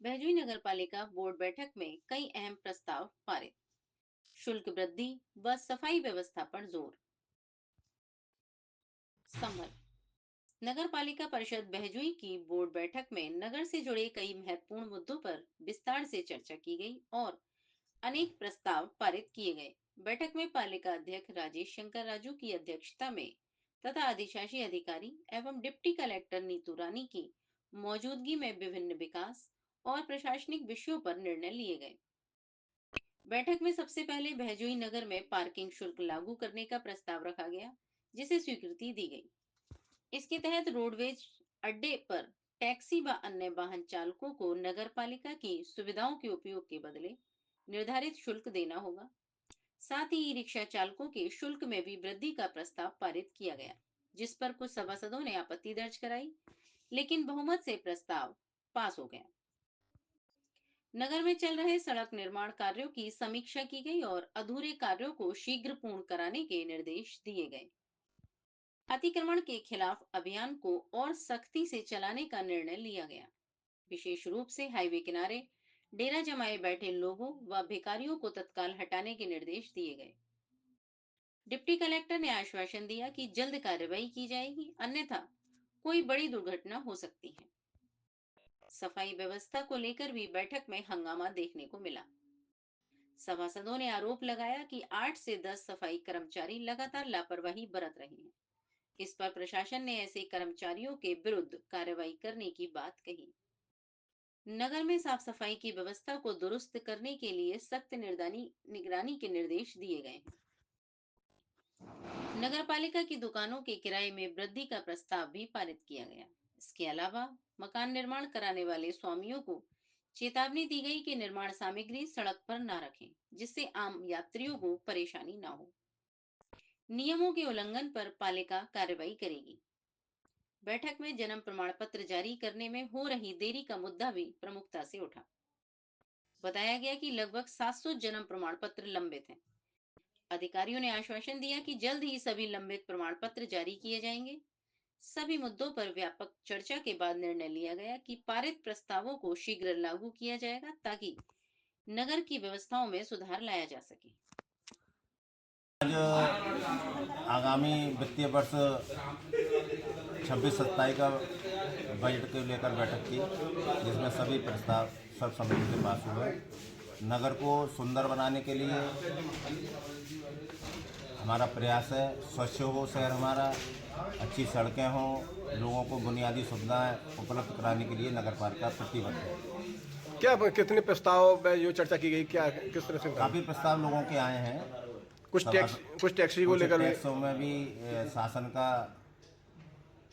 बहजोई नगर पालिका बोर्ड बैठक में कई अहम प्रस्ताव पारित। शुल्क वृद्धि व सफाई व्यवस्था पर जोर। संभल नगर पालिका परिषद बहजोई की बोर्ड बैठक में नगर से जुड़े कई महत्वपूर्ण मुद्दों पर विस्तार से चर्चा की गई और अनेक प्रस्ताव पारित किए गए। बैठक में पालिका अध्यक्ष राजेश शंकर राजू की अध्यक्षता में तथा अधिशासी अधिकारी एवं डिप्टी कलेक्टर नीतू रानी की मौजूदगी में विभिन्न विकास और प्रशासनिक विषयों पर निर्णय लिए गए। बैठक में सबसे पहले बहजोई नगर में पार्किंग शुल्क लागू करने का प्रस्ताव रखा गया, जिसे स्वीकृति दी गई। इसके तहत रोडवेज अड्डे पर टैक्सी व अन्य वाहन चालकों को नगर पालिका की सुविधाओं के उपयोग के बदले निर्धारित शुल्क देना होगा। साथ ही ई रिक्शा चालकों के शुल्क में भी वृद्धि का प्रस्ताव पारित किया गया, जिस पर कुछ सभासदों ने आपत्ति दर्ज कराई, लेकिन बहुमत से प्रस्ताव पास हो गया। नगर में चल रहे सड़क निर्माण कार्यों की समीक्षा की गई और अधूरे कार्यों को शीघ्र पूर्ण कराने के निर्देश दिए गए। अतिक्रमण के खिलाफ अभियान को और सख्ती से चलाने का निर्णय लिया गया। विशेष रूप से हाईवे किनारे डेरा जमाए बैठे लोगों व भिखारियों को तत्काल हटाने के निर्देश दिए गए। डिप्टी कलेक्टर ने आश्वासन दिया कि जल्द कार्रवाई की जाएगी, अन्यथा कोई बड़ी दुर्घटना हो सकती है। सफाई व्यवस्था को लेकर भी बैठक में हंगामा देखने को मिला। सभासदों ने आरोप लगाया कि 8 से 10 सफाई कर्मचारी लगातार लापरवाही बरत रहे हैं। इस पर प्रशासन ने ऐसे कर्मचारियों के विरुद्ध कार्रवाई करने की बात कही। नगर में साफ सफाई की व्यवस्था को दुरुस्त करने के लिए सख्त निगरानी के निर्देश दिए गए हैं। नगर पालिका की दुकानों के किराए में वृद्धि का प्रस्ताव भी पारित किया गया। इसके अलावा मकान निर्माण कराने वाले स्वामियों को चेतावनी दी गई कि निर्माण सामग्री सड़क पर न रखें, जिससे आम यात्रियों को परेशानी न हो। नियमों के उल्लंघन पर पालिका कार्रवाई करेगी। बैठक में जन्म प्रमाण पत्र जारी करने में हो रही देरी का मुद्दा भी प्रमुखता से उठा। बताया गया कि लगभग 700 जन्म प्रमाण पत्र लंबित हैं। अधिकारियों ने आश्वासन दिया कि जल्द ही सभी लंबित प्रमाण पत्र जारी किए जाएंगे। सभी मुद्दों पर व्यापक चर्चा के बाद निर्णय लिया गया कि पारित प्रस्तावों को शीघ्र लागू किया जाएगा, ताकि नगर की व्यवस्थाओं में सुधार लाया जा सके। आज आगामी वित्तीय वर्ष 26-27 का बजट को लेकर बैठक की, जिसमें सभी प्रस्ताव सर्वसम्मति से पास हुए। नगर को सुंदर बनाने के लिए हमारा प्रयास है, स्वच्छ हो शहर हमारा, अच्छी सड़कें हों, लोगों को बुनियादी सुविधाएं उपलब्ध कराने के लिए नगर पालिका प्रतिबद्ध है। क्या कितने प्रस्ताव में जो चर्चा की गई, क्या किस तरह से? काफ़ी प्रस्ताव लोगों के आए हैं। कुछ टैक्सी को लेकर टैक्सों में भी शासन का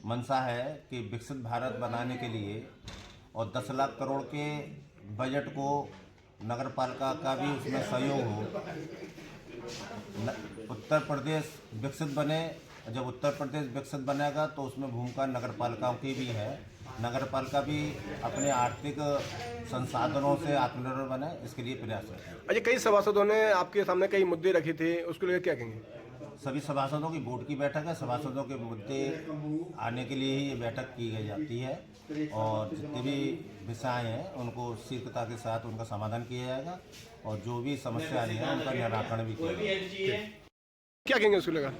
मंशा है कि विकसित भारत बनाने के लिए और 10 लाख करोड़ के बजट को नगर पालिका का भी उसमें सहयोग हो। उत्तर प्रदेश विकसित बने, जब उत्तर प्रदेश विकसित बनेगा तो उसमें भूमिका नगर पालिकाओं की भी है। नगर पालिका भी अपने आर्थिक संसाधनों से आत्मनिर्भर बने, इसके लिए प्रयास है। अच्छा, कई सभासदों ने आपके सामने कई मुद्दे रखे थे, उसको लेकर क्या कहेंगे? सभी सभासदों की बोर्ड की बैठक है। सभासदों के मुद्दे आने के लिए ही ये बैठक की जाती है और जितने भी विषय हैं उनको शीघ्रता के साथ उनका समाधान किया जाएगा और जो भी समस्या आई है उनका निराकरण भी किया जाएगा। क्या कहेंगे उसको लेकर?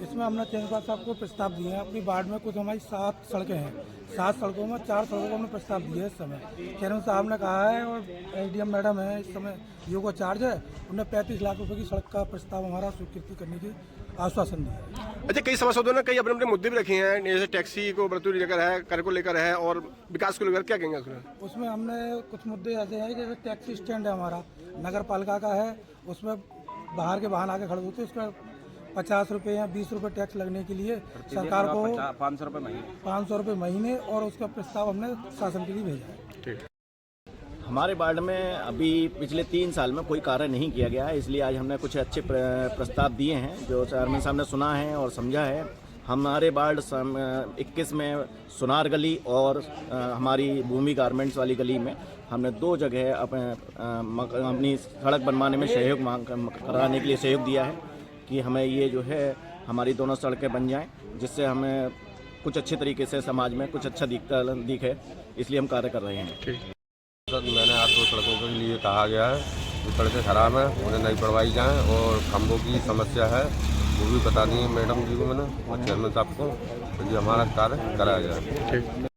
इसमें हमने चंद्रपाल साहब को प्रस्ताव दिए हैं। अपनी वार्ड में कुछ हमारी 7 सड़कें हैं। 7 सड़कों में 4 सड़कों को हमने प्रस्ताव दिए है। इस समय चेयरमैन साहब ने कहा है और एसडीएम मैडम है, इस समय ईओ को चार्ज है, उन्हें 35 लाख रुपए की सड़क का प्रस्ताव हमारा स्वीकृति करने की आश्वासन दिया है। अच्छा, कई सभासदों ने कई अपने अपने मुद्दे भी रखे हैं, जैसे टैक्सी को बढ़ोतरी लेकर है, कर को लेकर है और विकास को लेकर, क्या कहेंगे उसमें? उसमें हमने कुछ मुद्दे ऐसे हैं, जैसे टैक्सी स्टैंड है हमारा, नगर पालिका का है, उसमें बाहर के वाहन आके खड़े होते हैं, उसका 50 रुपये या 20 रुपये टैक्स लगने के लिए सरकार को 500 रुपये महीने, और उसका प्रस्ताव हमने शासन के लिए भेजा है। ठीक। हमारे वार्ड में अभी पिछले 3 साल में कोई कार्य नहीं किया गया है, इसलिए आज हमने कुछ अच्छे प्रस्ताव दिए हैं जो चेयरमैन साहब ने सुना है और समझा है। हमारे वार्ड 21 में सुनार गली और हमारी भूमि गारमेंट्स वाली गली में हमने 2 जगह अपनी सड़क बनवाने में सहयोग कराने के लिए सहयोग दिया है कि हमें ये जो है हमारी दोनों सड़कें बन जाएं, जिससे हमें कुछ अच्छे तरीके से समाज में कुछ अच्छा दिखे, इसलिए हम कार्य कर रहे हैं। सर मैंने आज 2 सड़कों के लिए कहा गया है, जो सड़कें खराब हैं उन्हें नहीं बनवाई जाएँ, और खंभों की समस्या है वो भी बता दी है मैडम जी को मैंने और चेयरमैन साहब को, तो ये हमारा कार्य कराया जाए। ठीक।